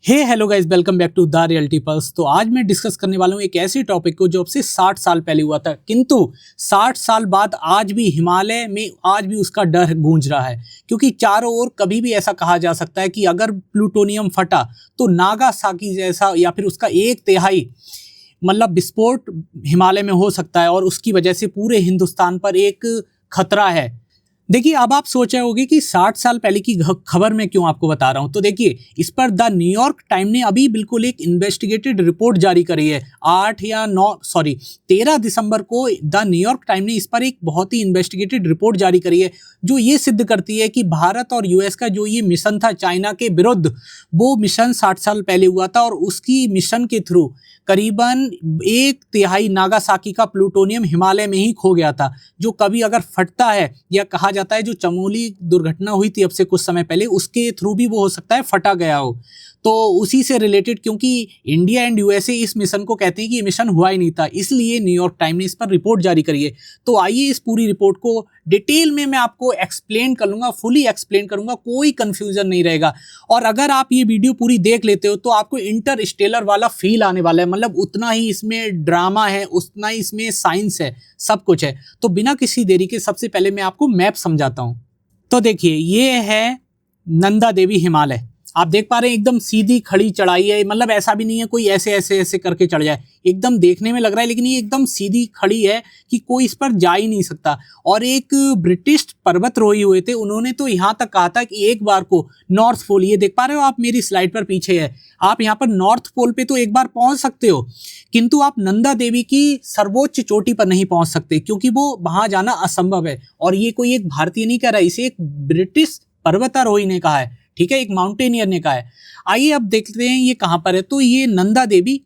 Hey hello guys, welcome back to the reality pulse. तो आज मैं डिस्कस करने वाला हूँ एक ऐसे टॉपिक को जो अब से 60 साल पहले हुआ था, किंतु 60 साल बाद आज भी हिमालय में आज भी उसका डर गूंज रहा है। क्योंकि चारों ओर कभी भी ऐसा कहा जा सकता है कि अगर प्लूटोनियम फटा तो नागासाकी जैसा या फिर उसका 1/3 मतलब विस्फोट हिमालय में हो सकता है और उसकी वजह से पूरे हिंदुस्तान पर एक खतरा है। देखिए, अब आप सोच रहे होंगे कि 60 साल पहले की खबर मैं क्यों आपको बता रहा हूं। तो देखिए, इस पर द न्यूयॉर्क टाइम ने अभी बिल्कुल एक इन्वेस्टिगेटेड रिपोर्ट जारी करी है। 13 दिसंबर को द न्यूयॉर्क टाइम ने इस पर एक बहुत ही इन्वेस्टिगेटेड रिपोर्ट जारी करी है, जो ये सिद्ध करती है कि भारत और यूएस का जो ये मिशन था चाइना के विरुद्ध, वो मिशन 60 साल पहले हुआ था और उसकी मिशन के थ्रू करीबन 1/3 नागासाकी का प्लूटोनियम हिमालय में ही खो गया था, जो कभी अगर फटता है या कहा जाता है जो चमोली दुर्घटना हुई थी अब से कुछ समय पहले, उसके थ्रू भी वो हो सकता है फटा गया हो। तो उसी से रिलेटेड, क्योंकि इंडिया एंड यूएसए इस मिशन को कहते हैं कि ये मिशन हुआ ही नहीं था, इसलिए न्यूयॉर्क टाइम ने इस पर रिपोर्ट जारी करी है। तो आइए इस पूरी रिपोर्ट को डिटेल में मैं आपको एक्सप्लेन कर लूँगा, फुली एक्सप्लेन करूँगा, कोई कन्फ्यूजन नहीं रहेगा। और अगर आप ये वीडियो पूरी देख लेते हो तो आपको इंटरस्टेलर वाला फील आने वाला है। मतलब उतना ही इसमें ड्रामा है, उतना ही इसमें साइंस है, सब कुछ है। तो बिना किसी देरी के सबसे पहले मैं आपको मैप समझाता हूँ। तो देखिए, ये है नंदा देवी हिमालय। आप देख पा रहे हैं एकदम सीधी खड़ी चढ़ाई है। मतलब ऐसा भी नहीं है कोई ऐसे ऐसे ऐसे करके चढ़ जाए, एकदम देखने में लग रहा है लेकिन ये एकदम सीधी खड़ी है कि कोई इस पर जा ही नहीं सकता। और एक ब्रिटिश पर्वतरोही हुए थे, उन्होंने तो यहाँ तक कहा था कि एक बार को नॉर्थ पोल, ये देख पा रहे हो आप मेरी स्लाइड पर पीछे है, आप यहाँ पर नॉर्थ पोल पे तो एक बार पहुंच सकते हो, किंतु आप नंदा देवी की सर्वोच्च चोटी पर नहीं पहुंच सकते, क्योंकि वो वहां जाना असंभव है। और ये कोई एक भारतीय नहीं कह रहा, इसे एक ब्रिटिश पर्वतारोही ने कहा है, ठीक है, एक माउंटेनियर ने कहा है। आइए अब देखते हैं ये कहां पर है। तो ये नंदा देवी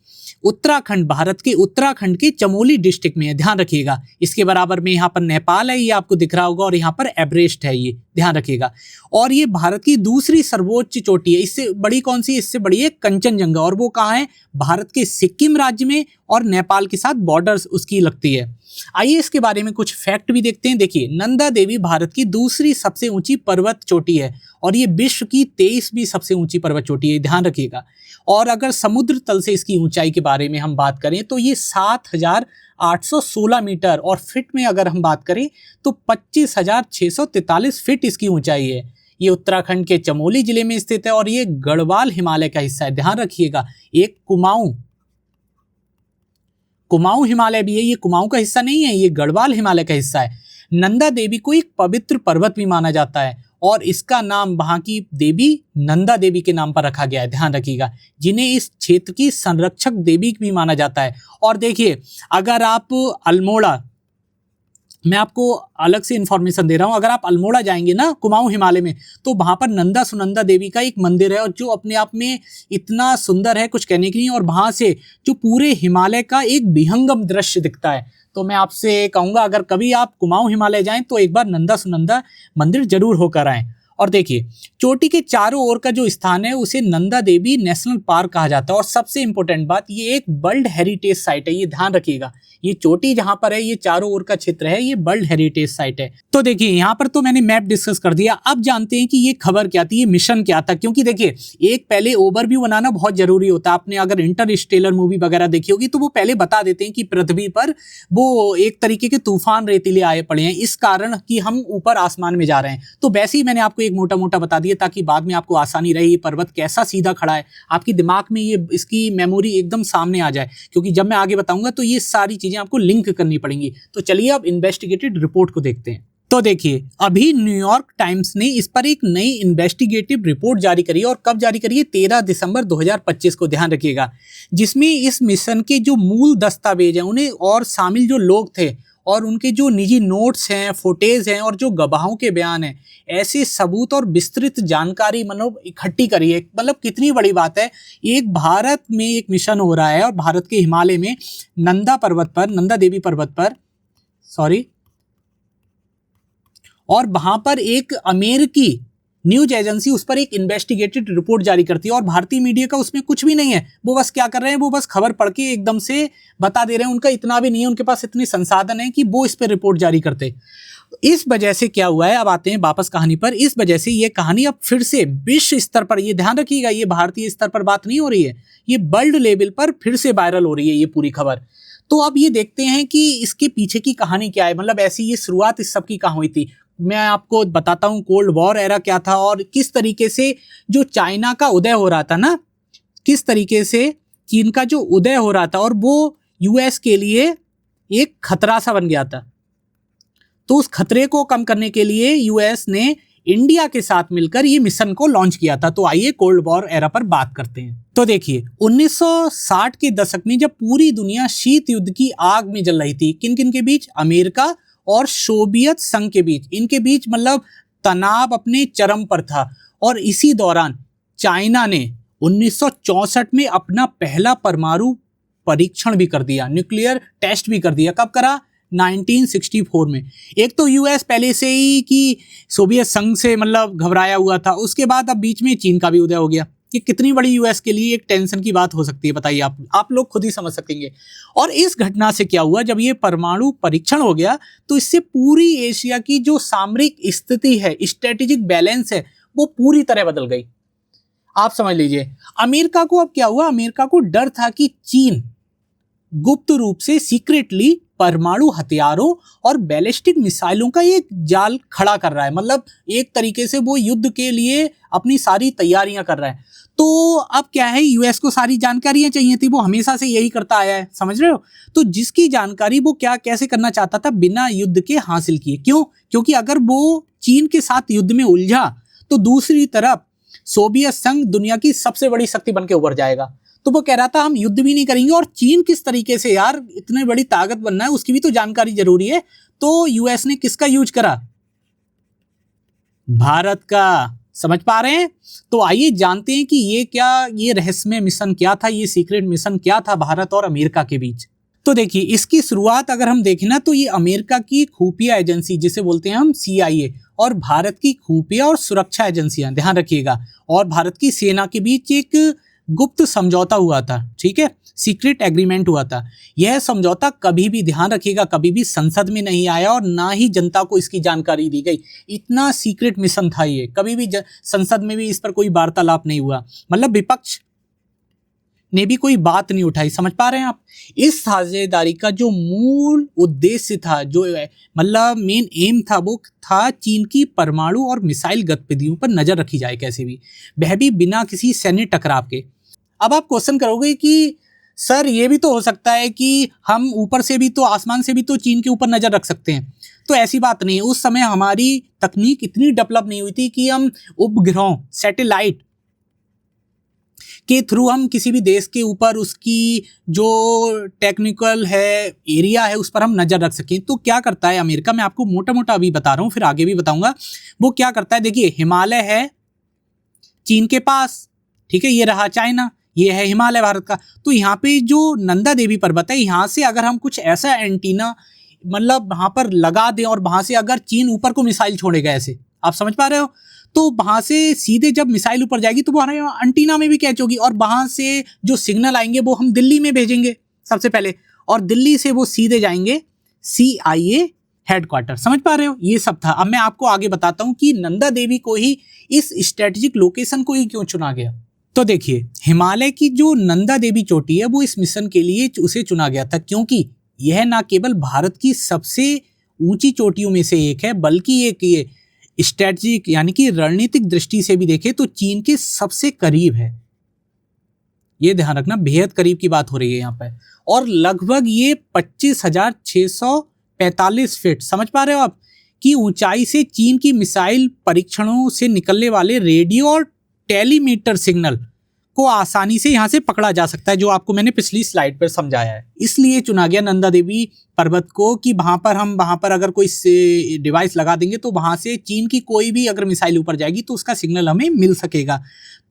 उत्तराखंड, भारत के उत्तराखंड के चमोली डिस्ट्रिक्ट में है, ध्यान रखिएगा। इसके बराबर में यहाँ पर नेपाल है, ये आपको दिख रहा होगा, और यहाँ पर एवरेस्ट है, ये ध्यान रखिएगा। और ये भारत की दूसरी सर्वोच्च चोटी है। इससे बड़ी कौन सी? इससे बड़ी है कंचनजंगा, और वो कहाँ है? भारत के सिक्किम राज्य में, और नेपाल के साथ बॉर्डर्स उसकी लगती है। आइए इसके बारे में कुछ फैक्ट भी देखते हैं। देखिए, नंदा देवी भारत की दूसरी सबसे ऊंची पर्वत चोटी है और ये विश्व की 23वीं सबसे ऊंची पर्वत चोटी है, ध्यान रखिएगा। और अगर समुद्र तल से इसकी ऊंचाई के बारे में हम बात करें तो ये 7,816 मीटर, और फिट में अगर हम बात करें तो 25,643 फीट इसकी ऊंचाई है। ये उत्तराखंड के चमोली जिले में स्थित है और ये गढ़वाल हिमालय का हिस्सा है, ध्यान रखिएगा। एक कुमाऊं हिमालय भी है, ये कुमाऊं का हिस्सा नहीं है, ये गढ़वाल हिमालय का हिस्सा है। नंदा देवी को एक पवित्र पर्वत भी माना जाता है और इसका नाम वहां की देवी नंदा देवी के नाम पर रखा गया है, ध्यान रखिएगा, जिन्हें इस क्षेत्र की संरक्षक देवी भी माना जाता है। और देखिए, अगर आप अल्मोड़ा, मैं आपको अलग से इंफॉर्मेशन दे रहा हूं, अगर आप अल्मोड़ा जाएंगे ना कुमाऊं हिमालय में, तो वहां पर नंदा सुनंदा देवी का एक मंदिर है, और जो अपने आप में इतना सुंदर है, कुछ कहने की नहीं। और वहां से जो पूरे हिमालय का एक विहंगम दृश्य दिखता है। तो मैं आपसे कहूंगा, अगर कभी आप कुमाऊं हिमालय जाएं तो एक बार नंदा सुनंदा मंदिर जरूर होकर आएं। और देखिए, चोटी के चारों ओर का जो स्थान है उसे नंदा देवी नेशनल पार्क कहा जाता है। और सबसे इंपॉर्टेंट बात, ये एक वर्ल्ड हेरिटेज साइट है, ये ध्यान रखिएगा। ये चोटी जहां पर है, ये चारों ओर का क्षेत्र है, ये वर्ल्ड हेरिटेज साइट है। तो देखिए, यहाँ पर तो मैंने मैप डिस्कस कर दिया। अब जानते हैं कि ये खबर क्या थी, ये मिशन क्या था। क्योंकि देखिए, एक पहले ओवरव्यू बनाना बहुत जरूरी होता है। आपने अगर इंटरस्टेलर मूवी वगैरह देखी होगी तो वो पहले बता देते हैं कि पृथ्वी पर वो एक तरीके के तूफान रेतीले आए पड़े हैं, इस कारण कि हम ऊपर आसमान में जा रहे हैं। तो वैसे ही मैंने आपको एक मोटा मोटा बता दिया, ताकि बाद में आपको आसानी रहे। ये पर्वत कैसा सीधा खड़ा है, आपकी दिमाग में ये इसकी मेमोरी एकदम सामने आ जाए, क्योंकि जब मैं आगे बताऊंगा तो ये सारी चीजें आपको लिंक करनी पड़ेंगी। तो चलिए अब इन्वेस्टिगेटेड रिपोर्ट को देखते हैं। तो देखिए, अभी न्यूयॉर्क टाइम्स ने इस पर एक नई इन्वेस्टिगेटिव रिपोर्ट जारी करी है, और कब जारी करी है? 13 दिसंबर 2025 को, ध्यान रखिएगा। जिसमें इस मिशन के जो मूल दस्तावेज हैं उन्हें, और शामिल जो लोग थे, और उनके जो निजी नोट्स हैं, फुटेज हैं, और जो गवाहों के बयान हैं, ऐसे सबूत और विस्तृत जानकारी मतलब इकट्ठी करी है। मतलब कितनी बड़ी बात है। एक भारत में एक मिशन हो रहा है, और भारत के हिमालय में नंदा देवी पर्वत पर और वहां पर एक अमेरिकी न्यूज एजेंसी उस पर एक इन्वेस्टिगेटेड रिपोर्ट जारी करती है और भारतीय मीडिया का उसमें कुछ भी नहीं है। वो बस क्या कर रहे हैं, वो बस खबर पढ़ के एकदम से बता दे रहे हैं। उनका इतना भी नहीं है, उनके पास इतने संसाधन है कि वो इस पर रिपोर्ट जारी करते। इस वजह से क्या हुआ है, अब आते हैं वापस कहानी पर। इस वजह से ये कहानी अब फिर से विश्व स्तर पर, ये ध्यान रखिएगा, ये भारतीय स्तर पर बात नहीं हो रही है, ये वर्ल्ड लेवल पर फिर से वायरल हो रही है ये पूरी खबर। तो अब ये देखते हैं कि इसके पीछे की कहानी क्या है, मतलब ऐसी ये शुरुआत इस सब की कहाँ हुई थी। मैं आपको बताता हूँ कोल्ड वॉर एरा क्या था और किस तरीके से जो चाइना का उदय हो रहा था ना, किस तरीके से चीन का जो उदय हो रहा था और वो यूएस के लिए एक खतरा सा बन गया था। तो उस खतरे को कम करने के लिए यूएस ने इंडिया के साथ मिलकर ये मिशन को लॉन्च किया था। तो आइए कोल्ड वॉर एरा पर बात करते हैं। तो देखिए 1960 के दशक में जब पूरी दुनिया शीत युद्ध की आग में जल रही थी, किन किन के बीच, अमेरिका और सोवियत संघ के बीच, इनके बीच मतलब तनाव अपने चरम पर था। और इसी दौरान चाइना ने 1964 में अपना पहला परमाणु परीक्षण भी कर दिया, न्यूक्लियर टेस्ट भी कर दिया। कब करा? 1964 में। एक तो यूएस पहले से ही कि सोवियत संघ से मतलब घबराया हुआ था, उसके बाद अब बीच में चीन का भी उदय हो गया। कि कितनी बड़ी यूएस के लिए एक टेंशन की बात हो सकती है, बताइए आप लोग खुद ही समझ सकेंगे। और इस घटना से क्या हुआ, जब ये परमाणु परीक्षण हो गया तो इससे पूरी एशिया की जो सामरिक स्थिति है, स्ट्रेटेजिक बैलेंस है, वो पूरी तरह बदल गई। आप समझ लीजिए अमेरिका को अब क्या हुआ, अमेरिका को डर था कि चीन गुप्त रूप से सीक्रेटली परमाणु हथियारों और बैलिस्टिक मिसाइलों का एक जाल खड़ा कर रहा है। मतलब एक तरीके से वो युद्ध के लिए अपनी सारी तैयारियां कर रहा है। तो अब क्या है, यूएस को सारी जानकारियां चाहिए थी, वो हमेशा से यही करता आया है, समझ रहे हो। तो जिसकी जानकारी वो क्या कैसे करना चाहता था, बिना युद्ध के हासिल किए। क्यों? क्योंकि अगर वो चीन के साथ युद्ध में उलझा तो दूसरी तरफ सोवियत संघ दुनिया की सबसे बड़ी शक्ति बन के उभर जाएगा। तो वो कह रहा था हम युद्ध भी नहीं करेंगे और चीन किस तरीके से यार इतनी बड़ी ताकत बनना है, उसकी भी तो जानकारी जरूरी है। तो यूएस ने किसका यूज करा? भारत का। समझ पा रहे हैं? तो आइए जानते हैं कि ये रहस्यमय मिशन क्या था, ये सीक्रेट मिशन क्या था भारत और अमेरिका के बीच। तो देखिए इसकी शुरुआत अगर हम देखें ना, तो ये अमेरिका की खुफिया एजेंसी जिसे बोलते हैं हम CIA और भारत की खुफिया और सुरक्षा एजेंसियां, ध्यान रखिएगा, और भारत की सेना के बीच एक गुप्त समझौता हुआ था। ठीक है, सीक्रेट एग्रीमेंट हुआ था। यह समझौता कभी भी, ध्यान रखिएगा, कभी भी संसद में नहीं आया और ना ही जनता को इसकी जानकारी दी गई। इतना सीक्रेट मिशन था ये, कभी भी संसद में भी इस पर कोई वार्तालाप नहीं हुआ, मतलब विपक्ष ने भी कोई बात नहीं उठाई। समझ पा रहे हैं आप? इस साझेदारी का जो मूल उद्देश्य था, जो मतलब मेन एम था, वो था चीन की परमाणु और मिसाइल गतिविधियों पर नजर रखी जाए कैसे भी, वह भी बिना किसी सैन्य टकराव के। अब आप क्वेश्चन करोगे कि सर ये भी तो हो सकता है कि हम ऊपर से भी तो, आसमान से भी तो चीन के ऊपर नजर रख सकते हैं। तो ऐसी बात नहीं है, उस समय हमारी तकनीक इतनी डेवलप नहीं हुई थी कि हम उपग्रहों, सैटेलाइट के थ्रू हम किसी भी देश के ऊपर उसकी जो टेक्निकल है, एरिया है, उस पर हम नजर रख सकें। तो क्या करता है अमेरिका, मैं आपको मोटा मोटा अभी बता रहा हूँ, फिर आगे भी बताऊंगा। वो क्या करता है, देखिए हिमालय है चीन के पास, ठीक है, ये रहा चाइना, ये है हिमालय भारत का। तो यहाँ पे जो नंदा देवी पर्वत है, यहाँ से अगर हम कुछ ऐसा एंटीना मतलब वहां पर लगा दें और वहां से अगर चीन ऊपर को मिसाइल छोड़ेगा, ऐसे आप समझ पा रहे हो, तो वहां से सीधे जब मिसाइल ऊपर जाएगी तो वो हमारे एंटीना में भी कैच होगी और वहां से जो सिग्नल आएंगे वो हम दिल्ली में भेजेंगे सबसे पहले, और दिल्ली से वो सीधे जाएंगे CIA हेडक्वार्टर। समझ पा रहे हो? ये सब था। अब मैं आपको आगे बताता हूं कि नंदा देवी को ही, इस स्ट्रेटेजिक लोकेशन को ही क्यों चुना गया। तो देखिए हिमालय की जो नंदा देवी चोटी है, वो इस मिशन के लिए उसे चुना गया था, क्योंकि यह न केवल भारत की सबसे ऊंची चोटियों में से एक है, बल्कि एक ये स्ट्रेटजिक यानी कि रणनीतिक दृष्टि से भी देखें तो चीन के सबसे करीब है। ये ध्यान रखना, बेहद करीब की बात हो रही है यहाँ पर। और लगभग ये 25,645 फीट, समझ पा रहे हो आप, की ऊंचाई से चीन की मिसाइल परीक्षणों से निकलने वाले रेडियो और टेलीमीटर सिग्नल को आसानी से यहाँ से पकड़ा जा सकता है, जो आपको मैंने पिछली स्लाइड पर समझाया है। इसलिए चुना गया नंदा देवी पर्वत को कि वहां पर अगर कोई डिवाइस लगा देंगे तो वहां से चीन की कोई भी अगर मिसाइल ऊपर जाएगी तो उसका सिग्नल हमें मिल सकेगा।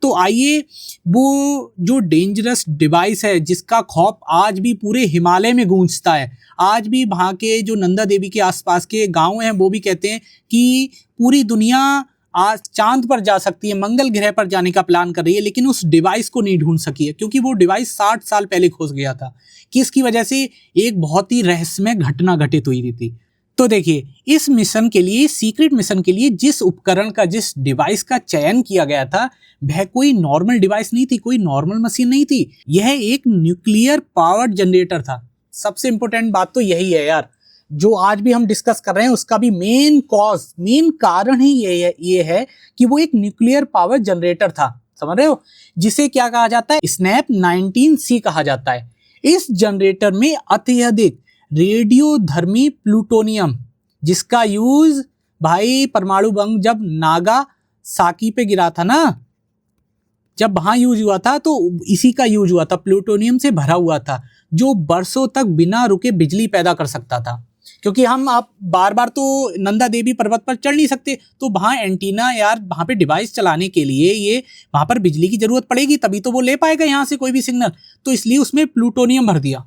तो आइए, वो जो डेंजरस डिवाइस है जिसका खौफ आज भी पूरे हिमालय में गूंजता है, आज भी वहाँ के जो नंदा देवी के आसपास के गाँव हैं वो भी कहते हैं कि पूरी दुनिया आज चांद पर जा सकती है, मंगल ग्रह पर जाने का प्लान कर रही है, लेकिन उस डिवाइस को नहीं ढूंढ सकी है क्योंकि वो डिवाइस 60 साल पहले खो गया था। किसकी वजह से? एक बहुत ही रहस्यमय घटना घटित हुई थी। तो देखिए, इस मिशन के लिए, सीक्रेट मिशन के लिए जिस उपकरण का, जिस डिवाइस का चयन किया गया था, वह कोई नॉर्मल डिवाइस नहीं थी, कोई नॉर्मल मशीन नहीं थी। यह एक न्यूक्लियर पावर्ड जनरेटर था। सबसे इंपॉर्टेंट बात तो यही है यार, जो आज भी हम डिस्कस कर रहे हैं उसका भी मेन कारण ही ये है कि वो एक न्यूक्लियर पावर जनरेटर था। समझ रहे हो? जिसे क्या कहा जाता है? स्नैप 19C कहा जाता है। इस जनरेटर में अत्यधिक रेडियोधर्मी प्लूटोनियम, जिसका यूज भाई परमाणु बम जब नागासाकी पे गिरा था ना, जब वहां यूज हुआ था तो इसी का यूज हुआ था। प्लूटोनियम से भरा हुआ था जो वर्षों तक बिना रुके बिजली पैदा कर सकता था। क्योंकि हम आप बार बार तो नंदा देवी पर्वत पर चढ़ नहीं सकते, तो वहां एंटीना यार, वहां पे डिवाइस चलाने के लिए ये वहां पर बिजली की जरूरत पड़ेगी, तभी तो वो ले पाएगा यहाँ से कोई भी सिग्नल। तो इसलिए उसमें प्लूटोनियम भर दिया।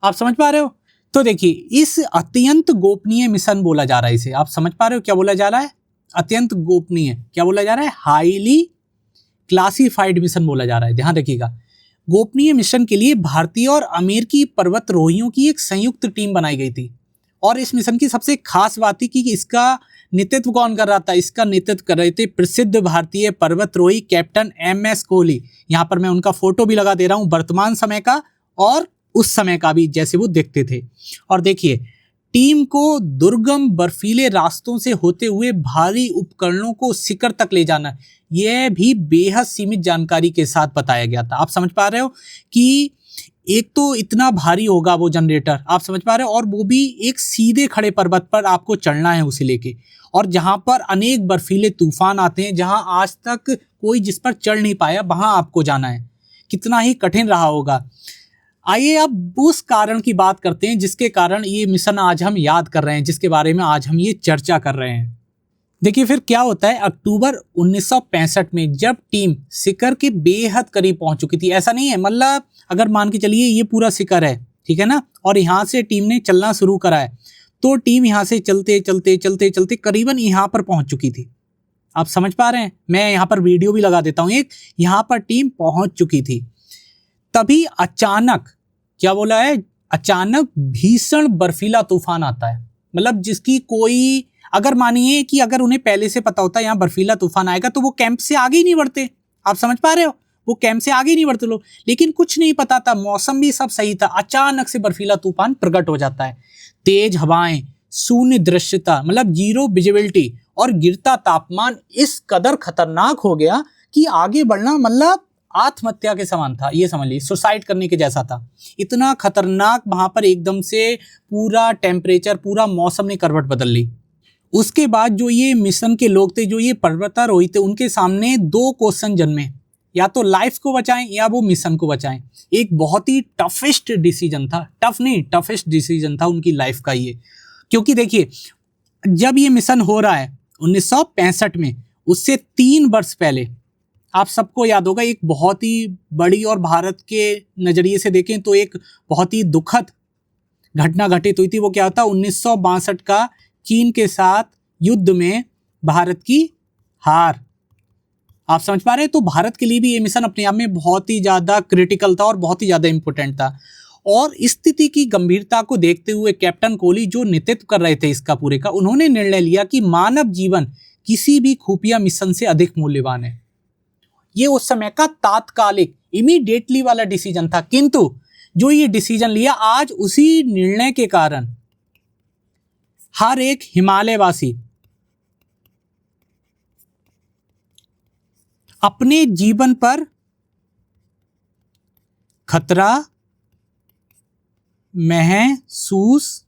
आप समझ पा रहे हो? तो देखिए, इस अत्यंत गोपनीय मिशन बोला जा रहा है इसे। आप समझ पा रहे हो क्या बोला जा रहा है? अत्यंत गोपनीय क्या बोला जा रहा है? हाईली क्लासिफाइड मिशन बोला जा रहा है। ध्यान रखिएगा, गोपनीय मिशन के लिए भारतीय और अमेरिकी पर्वतारोहियों की एक संयुक्त टीम बनाई गई थी। और इस मिशन की सबसे खास बात थी कि इसका नेतृत्व कौन कर रहा था? इसका नेतृत्व कर रहे थे प्रसिद्ध भारतीय पर्वतारोही कैप्टन MS कोहली। यहाँ पर मैं उनका फोटो भी लगा दे रहा हूँ, वर्तमान समय का और उस समय का भी, जैसे वो दिखते थे। और देखिए, टीम को दुर्गम बर्फीले रास्तों से होते हुए भारी उपकरणों को शिखर तक ले जाना, यह भी बेहद सीमित जानकारी के साथ बताया गया था। आप समझ पा रहे हो कि एक तो इतना भारी होगा वो जनरेटर, आप समझ पा रहे हो, और वो भी एक सीधे खड़े पर्वत पर आपको चढ़ना है उसे लेके, और जहां पर अनेक बर्फीले तूफान आते हैं, जहां आज तक कोई जिस पर चढ़ नहीं पाया, वहां आपको जाना है। कितना ही कठिन रहा होगा। आइए अब उस कारण की बात करते हैं जिसके कारण ये मिशन आज हम याद कर रहे हैं, जिसके बारे में आज हम ये चर्चा कर रहे हैं। देखिए फिर क्या होता है, अक्टूबर 1965 में जब टीम शिखर के बेहद करीब पहुंच चुकी थी। ऐसा नहीं है, मतलब अगर मान के चलिए ये पूरा शिखर है, ठीक है ना, और यहाँ से टीम ने चलना शुरू करा है, तो टीम यहाँ से चलते चलते चलते चलते करीबन यहाँ पर पहुंच चुकी थी। आप समझ पा रहे हैं? मैं यहाँ पर वीडियो भी लगा देता हूँ एक, यहाँ पर टीम पहुंच चुकी थी। तभी अचानक, क्या बोला है, अचानक भीषण बर्फीला तूफान आता है। मतलब जिसकी कोई, अगर मानिए कि अगर उन्हें पहले से पता होता यहाँ बर्फीला तूफान आएगा तो वो कैंप से आगे ही नहीं बढ़ते। आप समझ पा रहे हो? वो कैंप से आगे ही नहीं बढ़ते लोग। लेकिन कुछ नहीं पता था, मौसम भी सब सही था, अचानक से बर्फीला तूफान प्रकट हो जाता है। तेज हवाएं, शून्य दृश्यता, मतलब जीरो विजिबिलिटी, और गिरता तापमान इस कदर खतरनाक हो गया कि आगे बढ़ना मतलब आत्महत्या के समान था। ये समझ लीजिए, सुसाइड करने के जैसा था। इतना खतरनाक वहां पर एकदम से पूरा टेम्परेचर, पूरा मौसम ने करवट बदल ली। उसके बाद जो ये मिशन के लोग थे, जो ये पर्वतारोही थे, उनके सामने दो क्वेश्चन जन्मे, या तो लाइफ को बचाएं या वो मिशन को बचाएं। एक बहुत ही टफेस्ट डिसीजन था, टफ नहीं, टफेस्ट डिसीजन था उनकी लाइफ का ये। क्योंकि देखिए, जब ये मिशन हो रहा है 1965 में, उससे 3 वर्ष पहले, आप सबको याद होगा, एक बहुत ही बड़ी, और भारत के नज़रिए से देखें तो एक बहुत ही दुखद घटना घटित हुई थी। वो क्या होता, 1962 का चीन के साथ युद्ध में भारत की हार। आप समझ पा रहे हैं? तो भारत के लिए भी ये मिशन अपने आप में बहुत ही ज़्यादा क्रिटिकल था और बहुत ही ज़्यादा इंपॉर्टेंट था। और स्थिति की गंभीरता को देखते हुए कैप्टन कोहली, जो नेतृत्व कर रहे थे इसका पूरे का, उन्होंने निर्णय लिया कि मानव जीवन किसी भी खुफिया मिशन से अधिक मूल्यवान है। ये उस समय का तात्कालिक, इमीडिएटली वाला डिसीजन था। किंतु जो ये डिसीजन लिया, आज उसी निर्णय के कारण हर एक हिमालयवासी अपने जीवन पर खतरा महसूस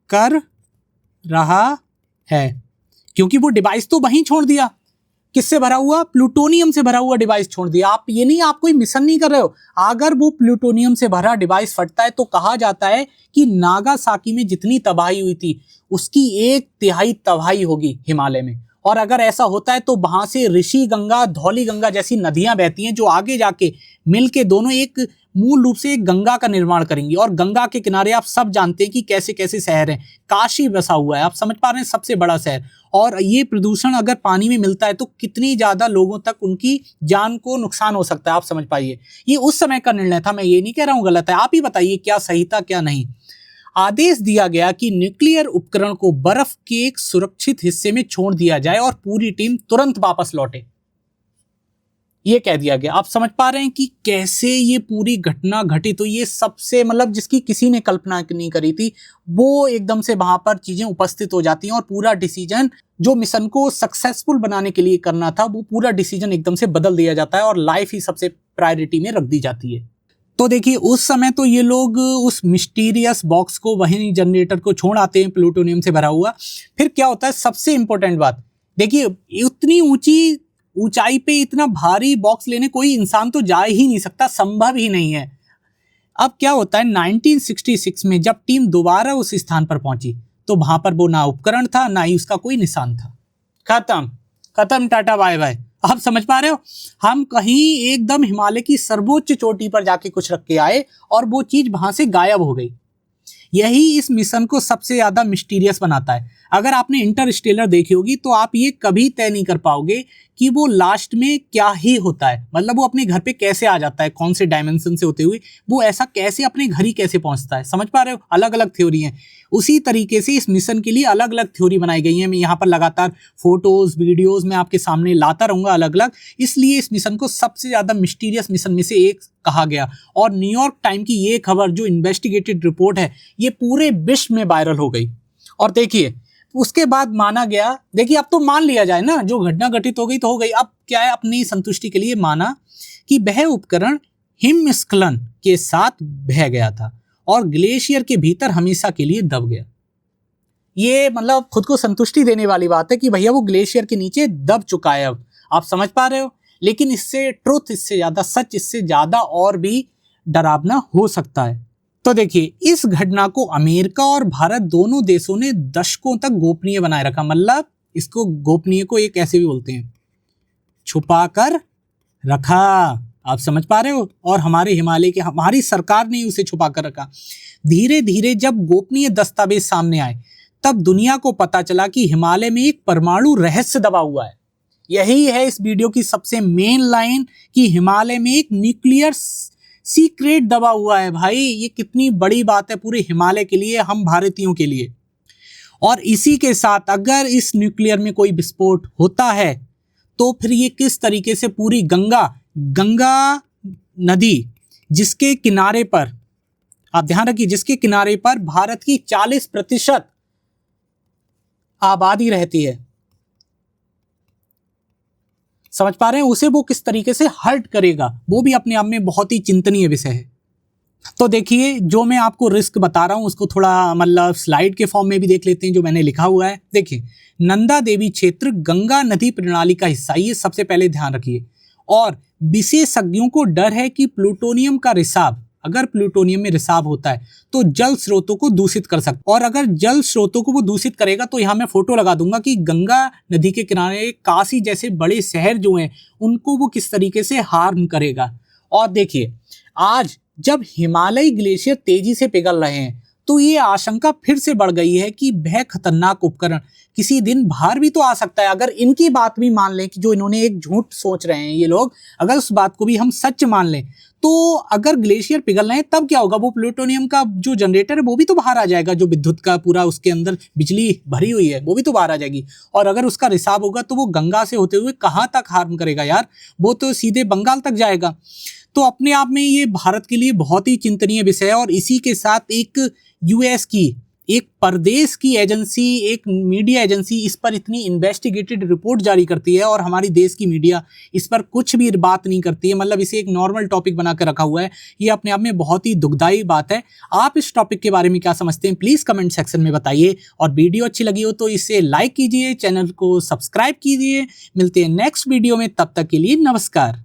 कर रहा है। क्योंकि वो डिवाइस तो वहीं छोड़ दिया, किससे भरा हुआ, प्लूटोनियम से भरा हुआ डिवाइस छोड़ दिया। आप ये नहीं, आप कोई मिशन नहीं कर रहे हो। अगर वो प्लूटोनियम से भरा डिवाइस फटता है तो कहा जाता है कि नागासाकी में जितनी तबाही हुई थी उसकी 1/3 तबाही होगी हिमालय में। और अगर ऐसा होता है तो वहां से ऋषि गंगा, धौली गंगा जैसी नदियां बहती हैं जो आगे जाके मिलके दोनों एक मूल रूप से एक गंगा का निर्माण करेंगी। और गंगा के किनारे आप सब जानते हैं कि कैसे कैसे शहर हैं, काशी बसा हुआ है, आप समझ पा रहे हैं, सबसे बड़ा शहर। और ये प्रदूषण अगर पानी में मिलता है तो कितनी ज्यादा लोगों तक उनकी जान को नुकसान हो सकता है, आप समझ पाइए। ये उस समय का निर्णय था, मैं ये नहीं कह रहा हूं गलत है, आप ही बताइए क्या सही था क्या नहीं। आदेश दिया गया कि न्यूक्लियर उपकरण को बर्फ के एक सुरक्षित हिस्से में छोड़ दिया जाए और पूरी टीम तुरंत वापस लौटे, ये कह दिया गया। आप समझ पा रहे हैं कि कैसे ये पूरी घटना घटी। तो ये सबसे मतलब जिसकी किसी ने कल्पना नहीं करी थी, वो एकदम से वहां पर चीजें उपस्थित हो जाती हैं और पूरा डिसीजन जो मिशन को सक्सेसफुल बनाने के लिए करना था, वो पूरा डिसीजन एकदम से बदल दिया जाता है और लाइफ ही सबसे प्रायोरिटी में रख दी जाती है। तो देखिए उस समय तो ये लोग उस मिस्टीरियस बॉक्स को, वहीं जनरेटर को छोड़ आते हैं प्लूटोनियम से भरा हुआ। फिर क्या होता है, सबसे इंपॉर्टेंट बात देखिए, उतनी ऊंचाई पे इतना भारी बॉक्स लेने कोई इंसान तो जा ही नहीं सकता, संभव ही नहीं है। अब क्या होता है, 1966 में जब टीम दोबारा उस स्थान पर पहुंची तो वहां पर वो ना उपकरण था ना ही उसका कोई निशान था। खत्म, टाटा बाय बाय। आप समझ पा रहे हो, हम कहीं एकदम हिमालय की सर्वोच्च चोटी पर जाके कुछ रख के आए और वो चीज वहां से गायब हो गई। यही इस मिशन को सबसे ज्यादा मिस्टीरियस बनाता है। अगर आपने इंटरस्टेलर देखी होगी तो आप ये कभी तय नहीं कर पाओगे कि वो लास्ट में क्या ही होता है, मतलब वो अपने घर पे कैसे आ जाता है, कौन से डायमेंशन से होते हुए वो ऐसा कैसे अपने घर ही कैसे पहुंचता है। समझ पा रहे हो, अलग अलग थ्योरी हैं। उसी तरीके से इस मिशन के लिए अलग अलग थ्योरी बनाई गई है। मैं यहाँ पर लगातार फोटोज वीडियोज में आपके सामने लाता रहूंगा अलग अलग, इसलिए इस मिशन को सबसे ज्यादा मिस्टीरियस मिशन में से एक कहा गया। और न्यूयॉर्क टाइम की ये खबर जो इन्वेस्टिगेटेड रिपोर्ट है, ये पूरे विश्व में वायरल हो गई। और देखिए उसके बाद माना गया, देखिए अब तो मान लिया जाए ना, जो घटना घटित हो गई तो हो गई। अब क्या है, अपनी संतुष्टि के लिए माना कि वह उपकरण हिमस्खलन के साथ बह गया था और ग्लेशियर के भीतर हमेशा के लिए दब गया। ये मतलब खुद को संतुष्टि देने वाली बात है कि भैया वो ग्लेशियर के नीचे दब चुका है। अब आप समझ पा रहे हो, लेकिन इससे ट्रुथ, इससे ज्यादा सच, इससे ज्यादा और भी डरावना हो सकता है। तो देखिए इस घटना को अमेरिका और भारत दोनों देशों ने दशकों तक गोपनीय बनाए रखा। मतलब इसको गोपनीय को एक ऐसे भी बोलते हैं, छुपा कर रखा। आप समझ पा रहे हो, और हमारे हिमालय के, हमारी सरकार ने उसे छुपा कर रखा। धीरे धीरे जब गोपनीय दस्तावेज सामने आए तब दुनिया को पता चला कि हिमालय में एक परमाणु रहस्य दबा हुआ है। यही है इस वीडियो की सबसे मेन लाइन कि हिमालय में एक न्यूक्लियर सीक्रेट दबा हुआ है। भाई ये कितनी बड़ी बात है पूरे हिमालय के लिए, हम भारतीयों के लिए। और इसी के साथ अगर इस न्यूक्लियर में कोई विस्फोट होता है तो फिर ये किस तरीके से पूरी गंगा नदी, जिसके किनारे पर, आप ध्यान रखिए, जिसके किनारे पर भारत की 40% आबादी रहती है, समझ पा रहे हैं, उसे वो किस तरीके से हर्ट करेगा, वो भी अपने आप में बहुत ही चिंतनीय विषय है। तो देखिए जो मैं आपको रिस्क बता रहा हूं उसको थोड़ा मतलब स्लाइड के फॉर्म में भी देख लेते हैं, जो मैंने लिखा हुआ है। देखिए नंदा देवी क्षेत्र गंगा नदी प्रणाली का हिस्सा, ये सबसे पहले ध्यान रखिए। और विशेषज्ञों को डर है कि प्लूटोनियम का रिसाव, अगर प्लूटोनियम में रिसाव होता है तो जल स्रोतों को दूषित कर सकता है। और अगर जल स्रोतों को वो दूषित करेगा तो यहाँ मैं फोटो लगा दूंगा कि गंगा नदी के किनारे काशी जैसे बड़े शहर जो हैं उनको वो किस तरीके से हार्म करेगा। और देखिए आज जब हिमालयी ग्लेशियर तेजी से पिघल रहे हैं तो ये आशंका फिर से बढ़ गई है कि वह खतरनाक उपकरण किसी दिन बाहर भी तो आ सकता है। अगर इनकी बात भी मान लें कि जो इन्होंने एक झूठ सोच रहे हैं ये लोग, अगर उस बात को भी हम सच मान लें तो अगर ग्लेशियर पिघल रहे हैं तब क्या होगा, वो प्लूटोनियम का जो जनरेटर है वो भी तो बाहर आ जाएगा, जो विद्युत का पूरा उसके अंदर बिजली भरी हुई है वो भी तो बाहर आ जाएगी। और अगर उसका रिसाव होगा तो वो गंगा से होते हुए कहाँ तक हार्म करेगा यार, वो तो सीधे बंगाल तक जाएगा। तो अपने आप में ये भारत के लिए बहुत ही चिंतनीय विषय है। और इसी के साथ एक यूएस की एक परदेश की एजेंसी, एक मीडिया एजेंसी इस पर इतनी इन्वेस्टिगेटेड रिपोर्ट जारी करती है और हमारी देश की मीडिया इस पर कुछ भी बात नहीं करती है, मतलब इसे एक नॉर्मल टॉपिक बना कर रखा हुआ है। ये अपने आप में बहुत ही दुखदायी बात है। आप इस टॉपिक के बारे में क्या समझते हैं प्लीज़ कमेंट सेक्शन में बताइए। और वीडियो अच्छी लगी हो तो इसे लाइक कीजिए, चैनल को सब्सक्राइब कीजिए। मिलते हैं नेक्स्ट वीडियो में, तब तक के लिए नमस्कार।